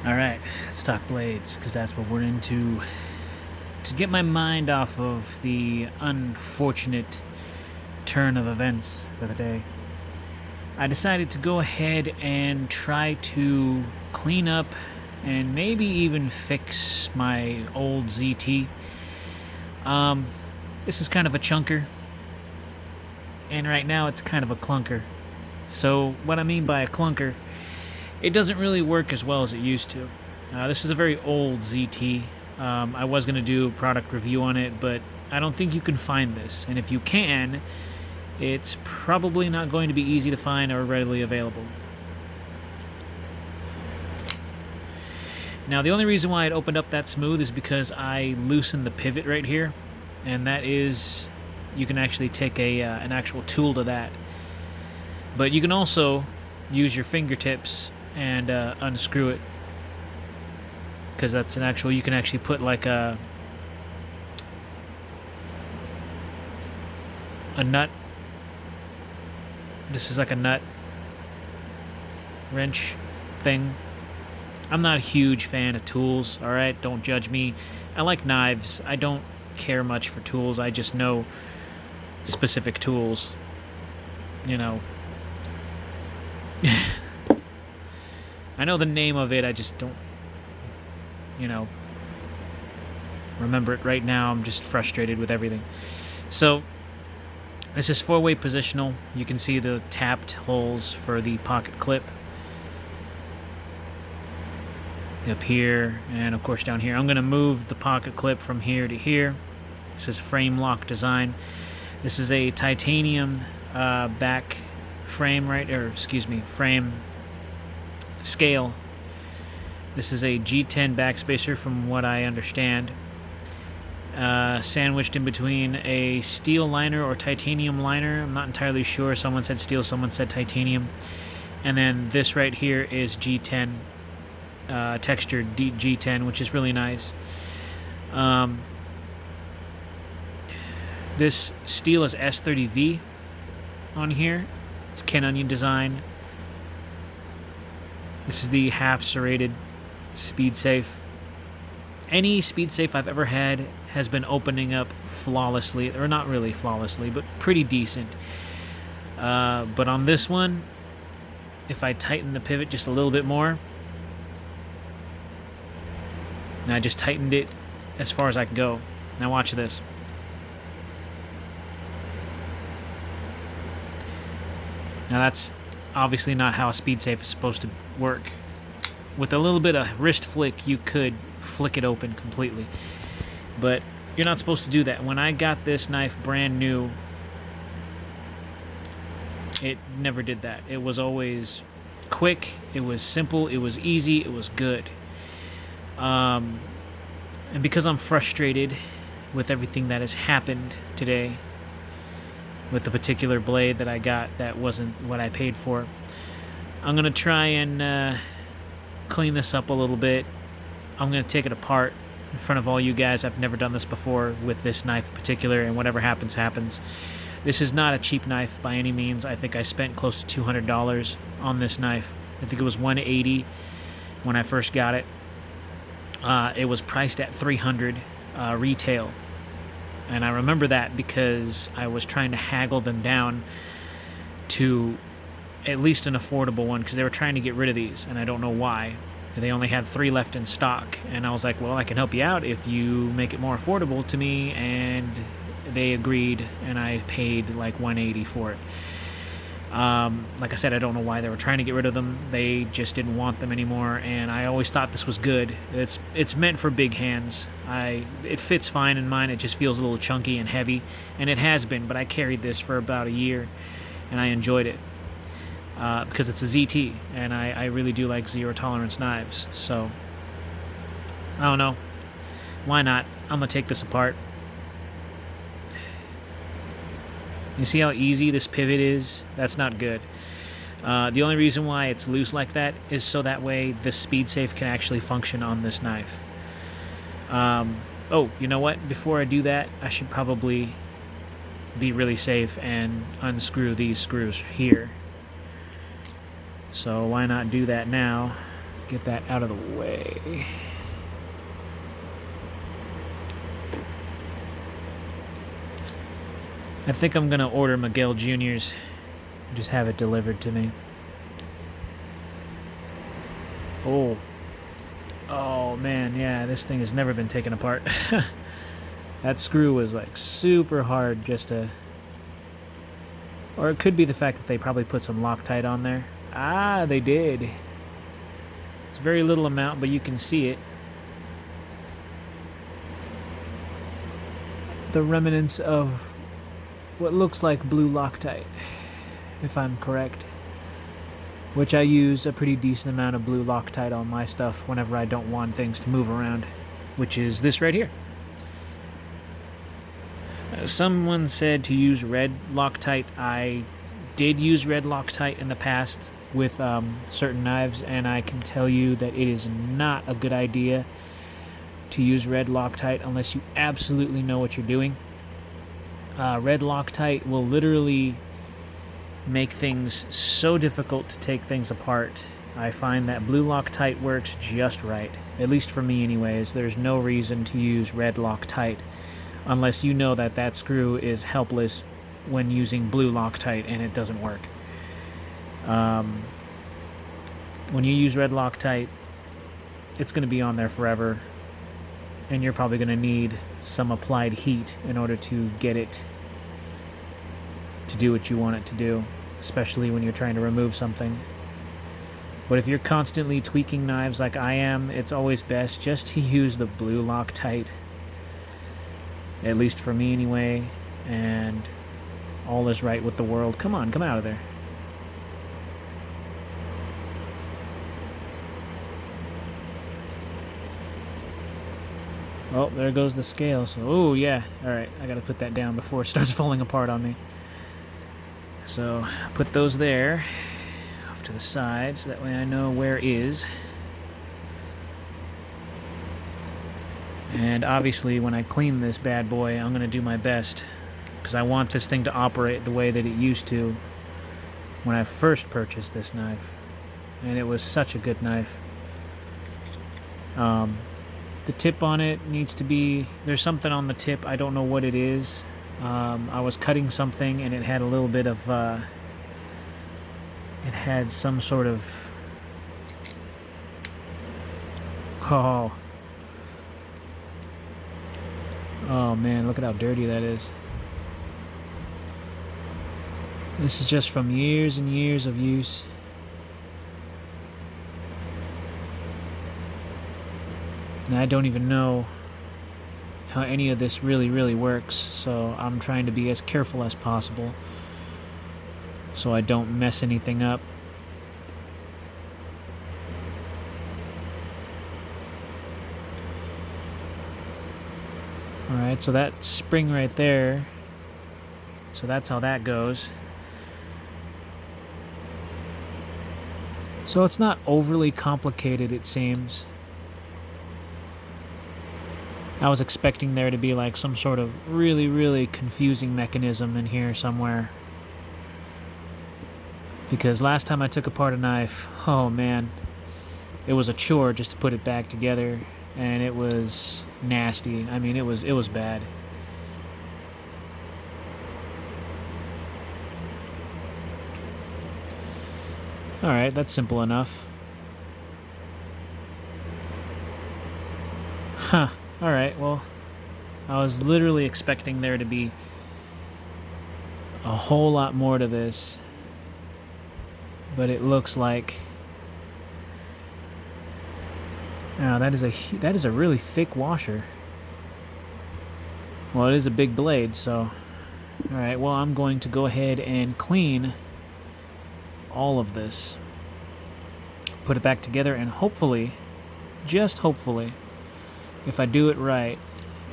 Alright, let's talk blades, because that's what we're into. To get my mind off of the unfortunate turn of events for the day, I decided to go ahead and try to clean up and maybe even fix my old ZT. Um, this is kind of a chunker, and right now it's kind of a clunker. So, what I mean by a clunker, it doesn't really work as well as it used to. This is a very old ZT. I was going to do a product review on it, but I don't think you can find this. And if you can, it's probably not going to be easy to find or readily available. Now, the only reason why it opened up that smooth is because I loosened the pivot right here, and that is, you can actually take an actual tool to that. But you can also use your fingertips and unscrew it, because that's an actual, you can actually put like a nut. This is like a nut wrench thing. I'm not a huge fan of tools, alright? Don't judge me. I like knives. I don't care much for tools. I just know specific tools. You know. I know the name of it, I just don't, remember it right now. I'm just frustrated with everything. So, this is 4-way positional. You can see the tapped holes for the pocket clip. Up here, and of course down here. I'm going to move the pocket clip from here to here. This is frame lock design. This is a titanium back frame, frame scale. This is a G10 backspacer from what I understand. Sandwiched in between a steel liner or titanium liner. I'm not entirely sure. Someone said steel, someone said titanium. And then this right here is G10, textured G10, which is really nice. This steel is S30V on here. It's Ken Onion design. This is the half serrated speed safe. Any speed safe I've ever had has been opening up flawlessly, or not really flawlessly, but pretty decent. But on this one, if I tighten the pivot just a little bit more, and I just tightened it as far as I can go. Now watch this. Now that's obviously not how a speed safe is supposed to work. With a little bit of wrist flick, you could flick it open completely. But you're not supposed to do that. When I got this knife brand new, it never did that. It was always quick, it was simple, it was easy, it was good. And because I'm frustrated with everything that has happened today, with the particular blade that I got that wasn't what I paid for, I'm going to try and clean this up a little bit. I'm going to take it apart in front of all you guys. I've never done this before with this knife in particular, and whatever happens, happens. This is not a cheap knife by any means. I think I spent close to $200 on this knife. I think it was $180 when I first got it. It was priced at $300 retail. And I remember that because I was trying to haggle them down to at least an affordable one, because they were trying to get rid of these, and I don't know why. They only had 3 left in stock, and I was like, well, I can help you out if you make it more affordable to me, and they agreed, and I paid like $180 for it. Like I said, I don't know why they were trying to get rid of them. They just didn't want them anymore, and I always thought this was good. It's meant for big hands. It fits fine in mine. It just feels a little chunky and heavy, and it has been, but I carried this for about a year, and I enjoyed it. Because it's a ZT, and I really do like zero tolerance knives, so I don't know. Why not? I'm going to take this apart. You see how easy this pivot is? That's not good. The only reason why it's loose like that is so that way the speed safe can actually function on this knife. Oh, you know what? Before I do that, I should probably be really safe and unscrew these screws here. So why not do that now? get that out of the way. I think I'm gonna order Miguel Jr.'s and just have it delivered to me. Oh. Oh man, yeah, this thing has never been taken apart. That screw was like super hard just to... Or it could be the fact that they probably put some Loctite on there. Ah, they did. It's a very little amount, but you can see it. The remnants of what looks like blue Loctite, if I'm correct. Which I use a pretty decent amount of blue Loctite on my stuff whenever I don't want things to move around, which is this right here. Someone said to use red Loctite. I did use red Loctite in the past with certain knives, and I can tell you that it is not a good idea to use red Loctite unless you absolutely know what you're doing. Red Loctite will literally make things so difficult to take things apart. I find that blue Loctite works just right, at least for me anyways. There's no reason to use red Loctite unless you know that that screw is helpless when using blue Loctite and it doesn't work. When you use red Loctite, it's going to be on there forever, and you're probably going to need some applied heat in order to get it to do what you want it to do, especially when you're trying to remove something. But if you're constantly tweaking knives like I am, it's always best just to use the blue Loctite. At least for me anyway, and all is right with the world. Come on, come out of there. Oh, there goes the scale. So, oh yeah, alright, I gotta put that down before it starts falling apart on me. So, put those there, off to the side, so that way I know where is. And obviously when I clean this bad boy, I'm going to do my best, because I want this thing to operate the way that it used to when I first purchased this knife. And it was such a good knife. The tip on it needs to be... There's something on the tip, I don't know what it is. I was cutting something and it had a little bit of... it had some sort of... Oh man, look at how dirty that is. This is just from years and years of use. And I don't even know how any of this really works, so I'm trying to be as careful as possible so I don't mess anything up. Alright, so that spring right there, so that's how that goes. So it's not overly complicated, it seems. I was expecting there to be like some sort of really confusing mechanism in here somewhere. Because last time I took apart a knife, oh man, it was a chore just to put it back together. And it was nasty. I mean, it was bad. Alright, that's simple enough. Huh. Alright, well, I was literally expecting there to be a whole lot more to this. But it looks like... Now that is a really thick washer. Well, it is a big blade, so... Alright, well, I'm going to go ahead and clean all of this. Put it back together, and hopefully, just hopefully, if I do it right,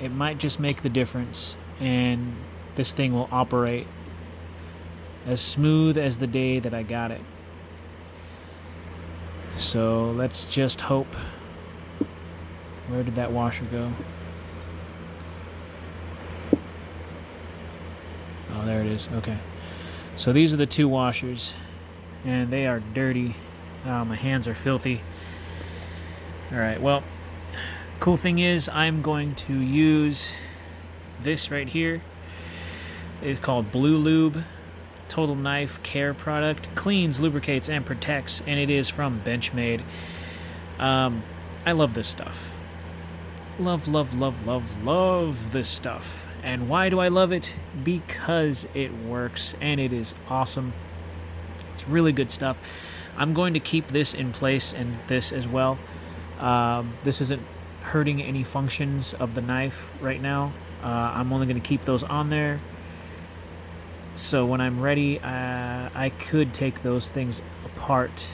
it might just make the difference, and this thing will operate as smooth as the day that I got it. So let's just hope. Where did that washer go? Oh, there it is. Okay. So these are the two washers, and they are dirty. My hands are filthy. Alright, well, cool thing is I'm going to use this right here. It's called Blue Lube Total Knife Care product. Cleans, lubricates, and protects, and it is from Benchmade. I love this stuff. Love, love, love, love, love this stuff. And why do I love it? Because it works, and it is awesome. It's really good stuff. I'm going to keep this in place and this as well. This isn't hurting any functions of the knife right now. I'm only going to keep those on there. So when I'm ready, I could take those things apart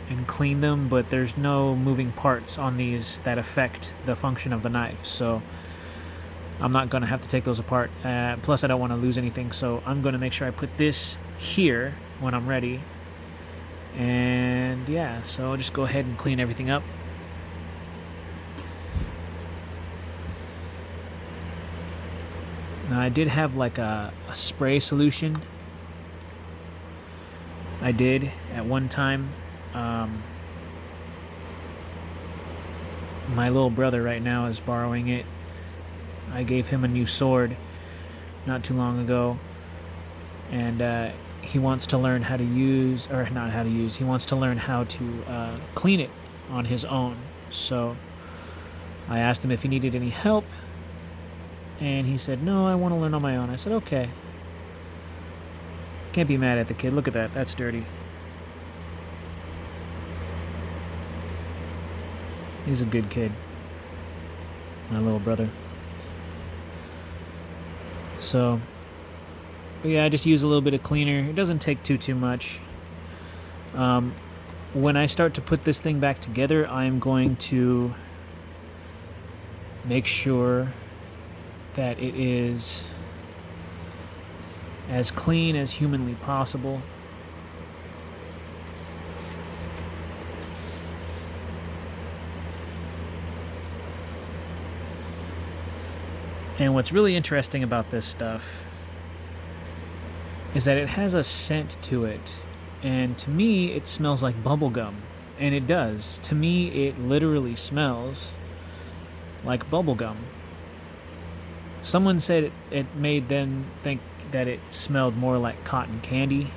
and clean them, but there's no moving parts on these that affect the function of the knife. So I'm not going to have to take those apart. Plus, I don't want to lose anything. So I'm going to make sure I put this here when I'm ready. And yeah, so I'll just go ahead and clean everything up. Now, I did have like a spray solution. I did at one time. My little brother right now is borrowing it. I gave him a new sword not too long ago. And he wants to learn how to use, or not how to use, he wants to learn how to clean it on his own. So I asked him if he needed any help. And he said, no, I want to learn on my own. I said, okay. Can't be mad at the kid. Look at that. That's dirty. He's a good kid. My little brother. So, but yeah, I just use a little bit of cleaner. It doesn't take too much. When I start to put this thing back together, I'm going to make sure that it is as clean as humanly possible. And what's really interesting about this stuff is that it has a scent to it. And to me, it smells like bubblegum. And it does. To me, it literally smells like bubblegum. Someone said it made them think that it smelled more like cotton candy.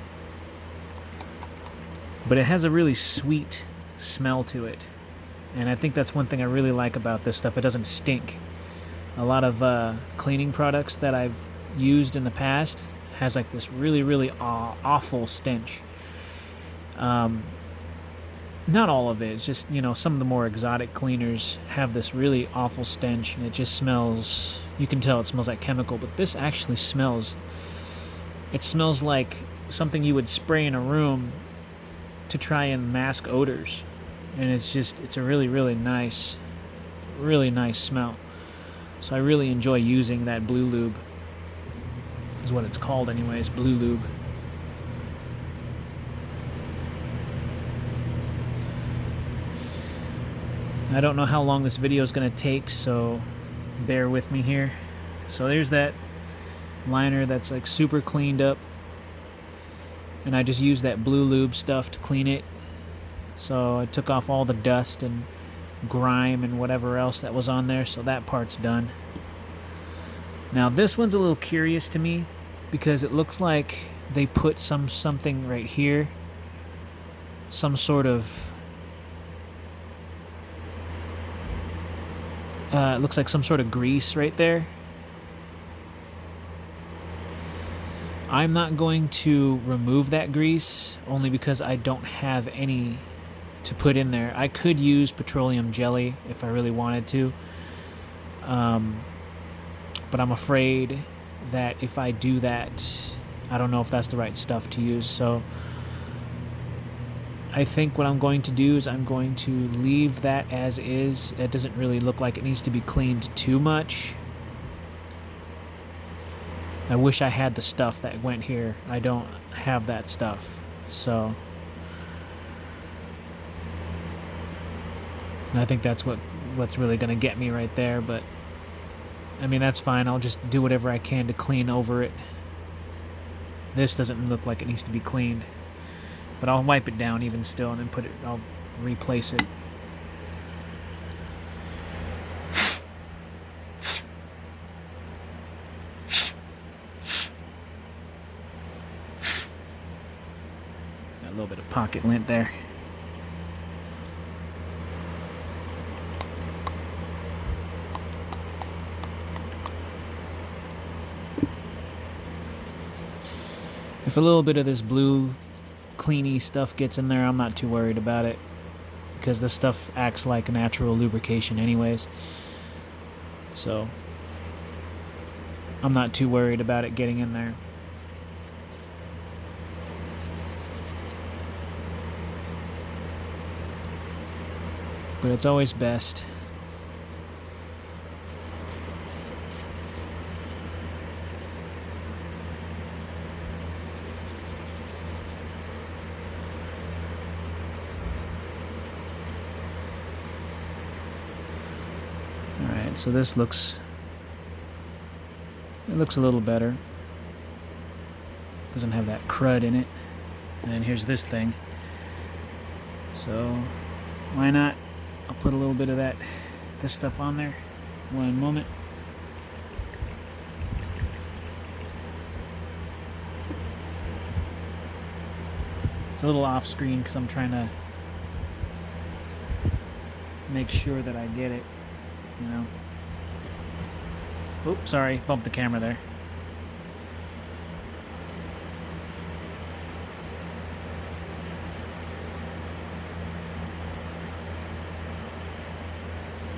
But it has a really sweet smell to it. And I think that's one thing I really like about this stuff. It doesn't stink. A lot of cleaning products that I've used in the past has like this really, really awful stench. Not all of it. It's just, you know, some of the more exotic cleaners have this really awful stench, and it just smells, you can tell it smells like chemical, but this actually smells, it smells like something you would spray in a room to try and mask odors. And it's just, it's a really, really nice smell. So I really enjoy using that Blue Lube, is what it's called anyways, Blue Lube. I don't know how long this video is going to take, so bear with me here. So there's that liner that's like super cleaned up, and I just used that Blue Lube stuff to clean it. So I took off all the dust and grime and whatever else that was on there, so that part's done. Now this one's a little curious to me because it looks like they put something right here, some sort of it looks like some sort of grease right there. I'm not going to remove that grease only because I don't have any to put in there. I could use petroleum jelly if I really wanted to, but I'm afraid that if I do that, I don't know if that's the right stuff to use. So I think what I'm going to do is I'm going to leave that as is. It doesn't really look like it needs to be cleaned too much. I wish I had the stuff that went here. I don't have that stuff. So I think that's what's really going to get me right there. But I mean, that's fine. I'll just do whatever I can to clean over it. This doesn't look like it needs to be cleaned. But I'll wipe it down even still and then I'll replace it. little bit of pocket lint there. If a little bit of this blue cleany stuff gets in there, I'm not too worried about it, because this stuff acts like natural lubrication anyways. So I'm not too worried about it getting in there. But it's always best so this looks a little better. Doesn't have that crud in it. And then here's this thing. So why not? I'll put a little bit of this stuff on there. One moment. It's a little off screen because I'm trying to make sure that I get it, you know. Oops, sorry, bumped the camera there.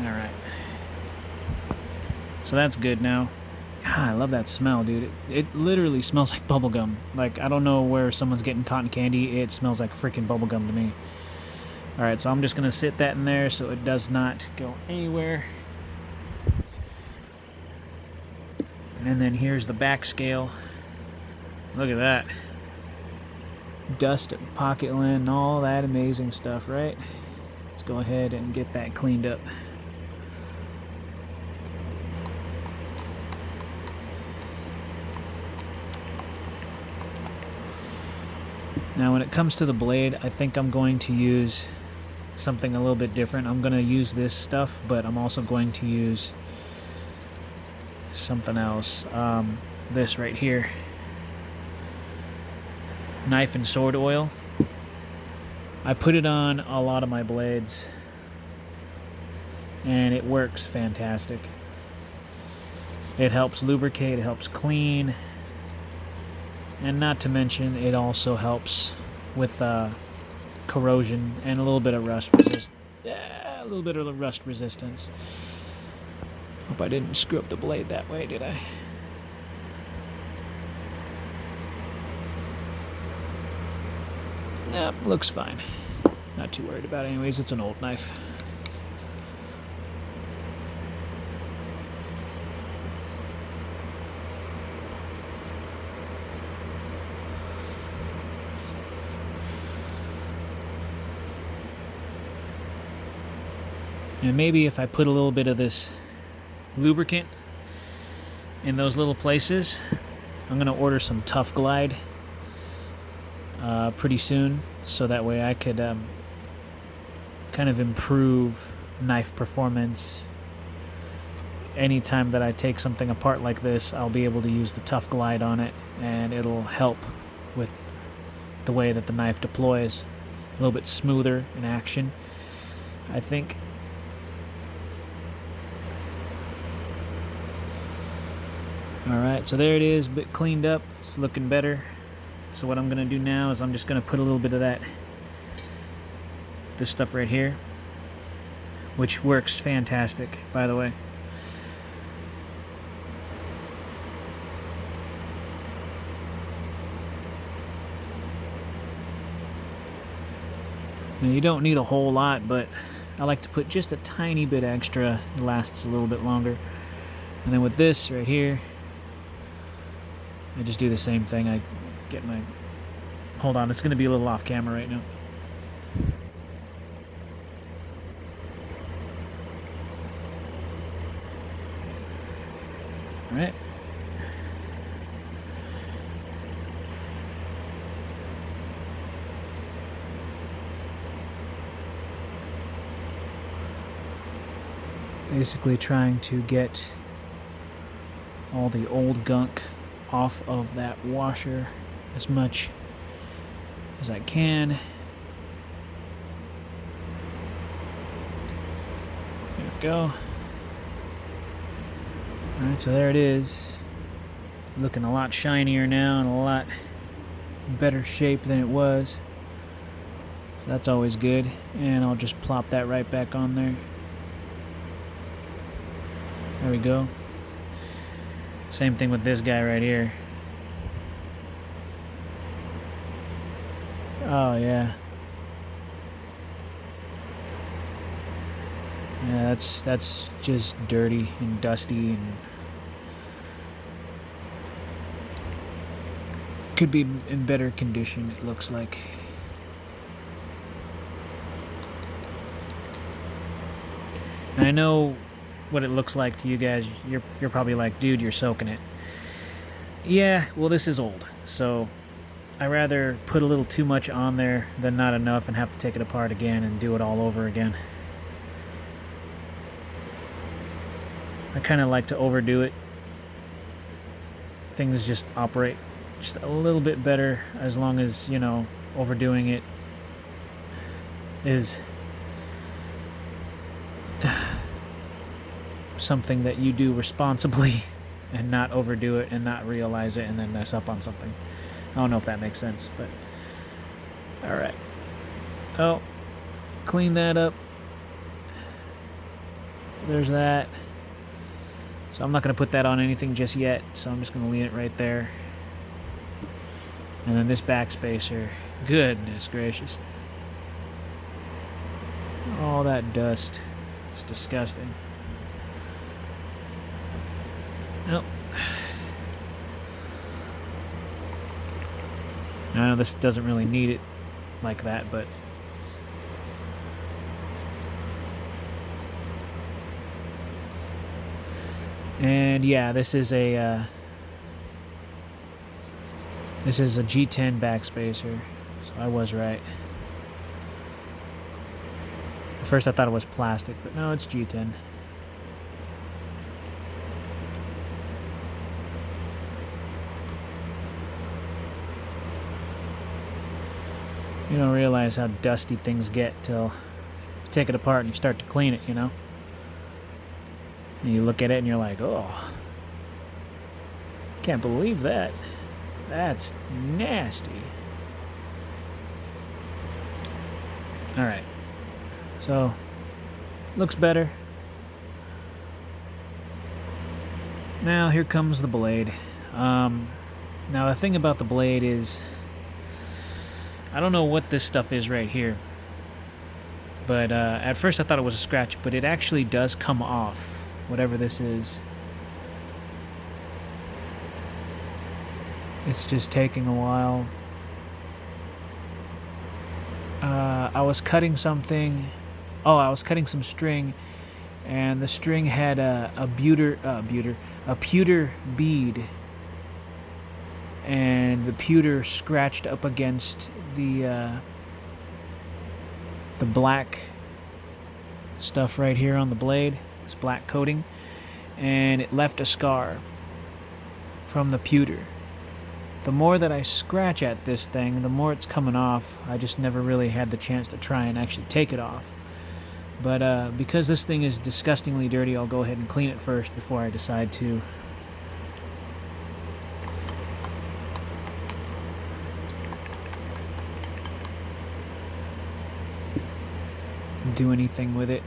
Alright. So that's good now. I love that smell, dude. It literally smells like bubblegum. Like, I don't know where someone's getting cotton candy. It smells like freaking bubblegum to me. Alright, so I'm just going to sit that in there so it does not go anywhere. And then here's the back scale. Look at that. Dust and pocket lint and all that amazing stuff, right? Let's go ahead and get that cleaned up. Now when it comes to the blade, I think I'm going to use something a little bit different. I'm going to use this stuff, but I'm also going to use something else. This right here. Knife and sword oil. I put it on a lot of my blades and it works fantastic. It helps lubricate, it helps clean, and not to mention it also helps with corrosion and a little bit of rust resistance. Hope I didn't screw up the blade that way, did I? Nope, looks fine. Not too worried about it anyways, it's an old knife. And maybe if I put a little bit of this lubricant in those little places, I'm going to order some Tough Glide pretty soon, so that way I could kind of improve knife performance. Anytime that I take something apart like this, I'll be able to use the Tough Glide on it, and it'll help with the way that the knife deploys. A little bit smoother in action, I think. Alright, so there it is, a bit cleaned up. It's looking better. So what I'm going to do now is I'm just going to put a little bit of this stuff right here, which works fantastic, by the way. Now, you don't need a whole lot, but I like to put just a tiny bit extra. It lasts a little bit longer. And then with this right here, I just do the same thing. I get my... Hold on, it's going to be a little off camera right now. Alright. Basically trying to get all the old gunk off of that washer as much as I can. There we go. Alright, so there it is. Looking a lot shinier now and a lot better shape than it was. That's always good. And I'll just plop that right back on there. There we go. Same thing with this guy right here. Oh yeah. Yeah, that's just dirty and dusty and could be in better condition, it looks like. And I know what it looks like to you guys. You're probably like, dude, you're soaking it. Yeah, well, this is old, so I rather put a little too much on there than not enough and have to take it apart again and do it all over again. I kind of like to overdo it. Things just operate just a little bit better as long as, you know, overdoing it is something that you do responsibly and not overdo it and not realize it and then mess up on something. I don't know if that makes sense, but alright. Oh, clean that up. There's that. So I'm not going to put that on anything just yet, so I'm just going to leave it right there. And then this backspacer, goodness gracious. All that dust. It's disgusting. Nope. I know this doesn't really need it like that, but and yeah, this is a G10 backspacer, so I was right. At first I thought it was plastic, but no, it's G10. You don't realize how dusty things get till you take it apart and you start to clean it, you know? And you look at it and you're like, oh, can't believe that. That's nasty. Alright. So, looks better. Now, here comes the blade. Now, the thing about the blade is, I don't know what this stuff is right here. But at first I thought it was a scratch, but it actually does come off, whatever this is. It's just taking a while. I was cutting something. Oh, I was cutting some string, and the string had a pewter bead, and the pewter scratched up against the black stuff right here on the blade, this black coating, and it left a scar from the pewter. The more that I scratch at this thing, the more it's coming off. I just never really had the chance to try and actually take it off. But because this thing is disgustingly dirty, I'll go ahead and clean it first before I decide to do anything with it.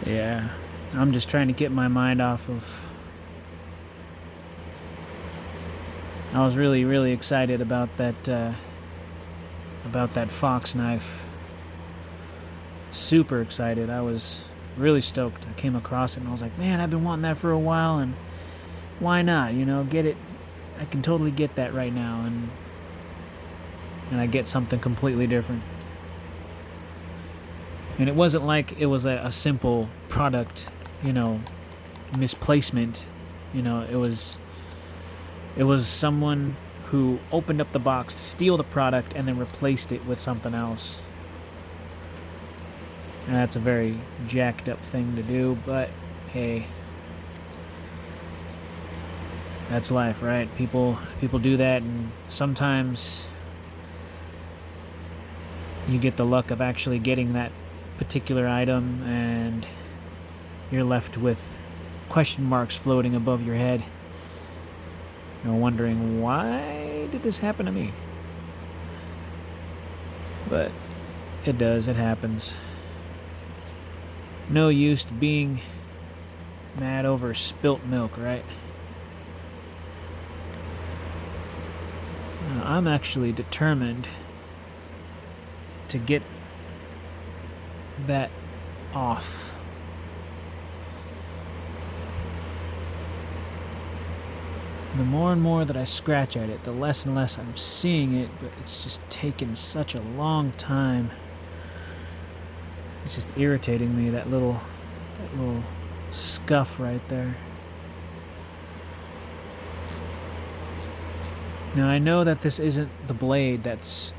Yeah, I'm just trying to get my mind off of... I was really, really excited about that Fox knife. Super excited. I was really stoked. I came across it and I was like, man, I've been wanting that for a while, and why not? You know, get it. I can totally get that right now, and I get something completely different. And it wasn't like it was a simple product you know, misplacement. You know, it was someone who opened up the box to steal the product and then replaced it with something else. And that's a very jacked up thing to do, but hey, that's life, right? People do that, and sometimes you get the luck of actually getting that particular item and you're left with question marks floating above your head. You're wondering, why did this happen to me? But it does, it happens. No use to being mad over spilt milk, right? I'm actually determined to get that off. The more and more that I scratch at it, the less and less I'm seeing it, but it's just taken such a long time. It's just irritating me, that little scuff right there. Now I know that this isn't the blade that's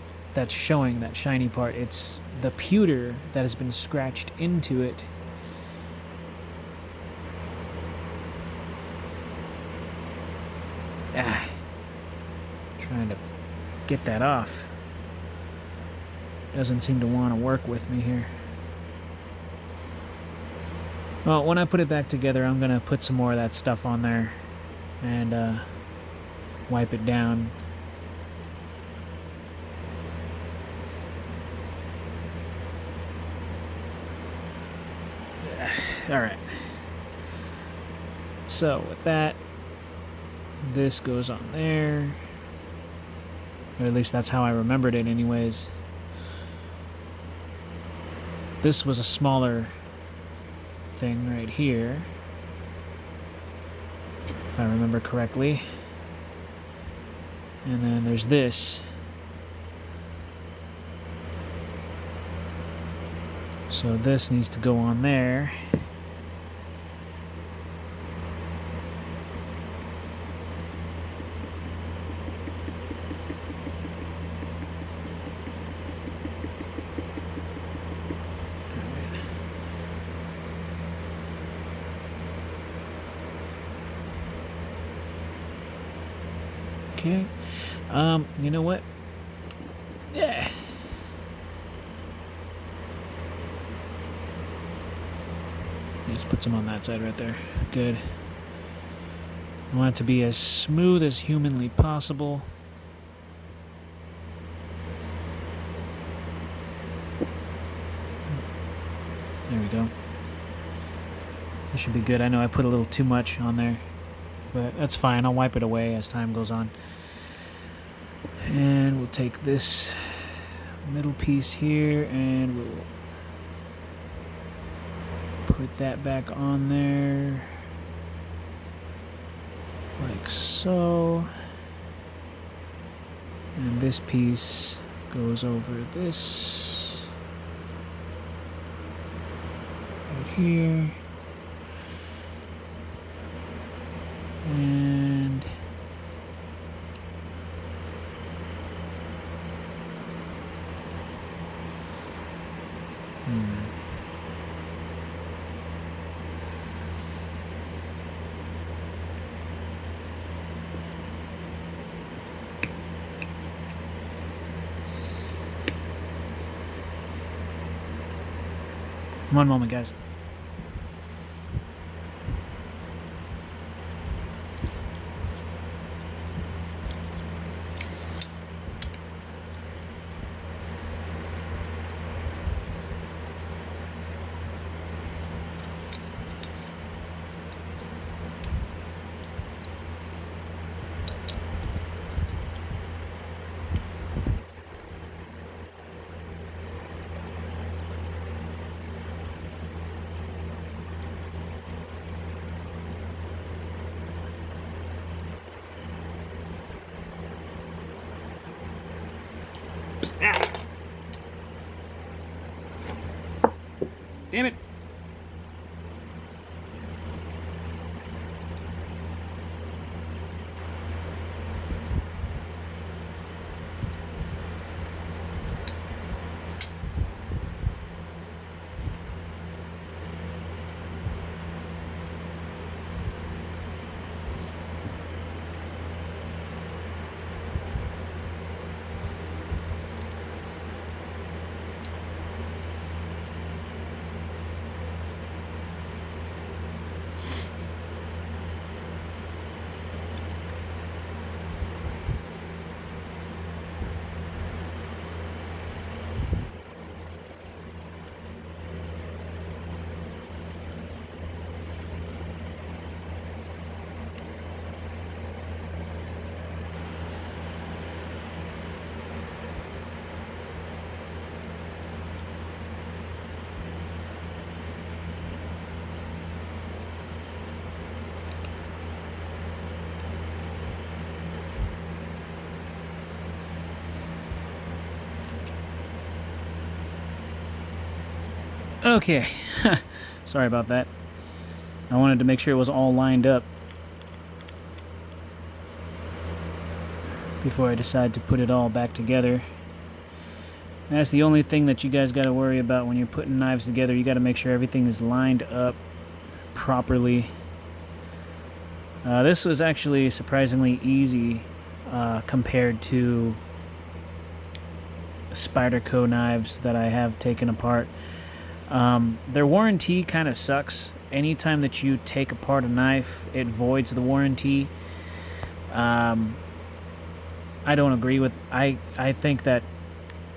showing that shiny part. It's the pewter that has been scratched into it. Trying to get that off. Doesn't seem to want to work with me here. Well, when I put it back together, I'm going to put some more of that stuff on there and wipe it down. Alright. So, with that, this goes on there. Or at least that's how I remembered it anyways. This was a smaller thing right here, if I remember correctly. And then there's this. So this needs to go on there. Okay. You know what? Yeah. Just put some on that side right there. Good. I want it to be as smooth as humanly possible. There we go. That should be good. I know I put a little too much on there, but that's fine. I'll wipe it away as time goes on. And we'll take this middle piece here and we'll put that back on there like so. And this piece goes over this right here. And one moment, guys. Okay, sorry about that. I wanted to make sure it was all lined up before I decide to put it all back together. And that's the only thing that you guys got to worry about when you're putting knives together. You got to make sure everything is lined up properly. This was actually surprisingly easy compared to Spyderco knives that I have taken apart. Their warranty kind of sucks. Anytime that you take apart a knife, it voids the warranty. I don't agree with... I think that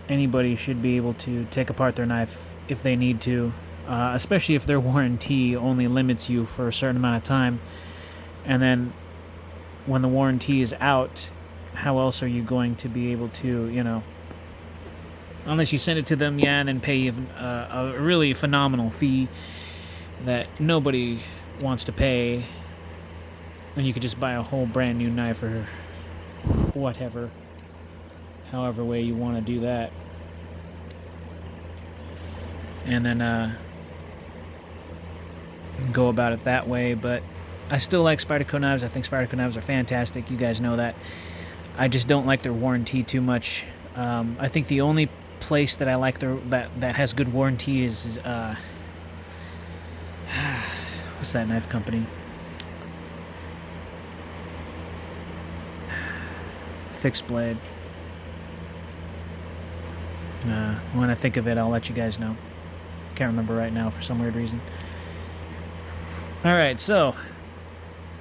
anybody should be able to take apart their knife if they need to, especially if their warranty only limits you for a certain amount of time. And then when the warranty is out, how else are you going to be able to, you know... Unless you send it to them, yeah, and then pay a really phenomenal fee that nobody wants to pay. And you could just buy a whole brand new knife or whatever. However way you want to do that. And then go about it that way. But I still like Spyderco knives. I think Spyderco knives are fantastic. You guys know that. I just don't like their warranty too much. I think the only place that I like that has good warranty is what's that knife company? Fixed Blade. When I think of it, I'll let you guys know. Can't remember right now for some weird reason. Alright, so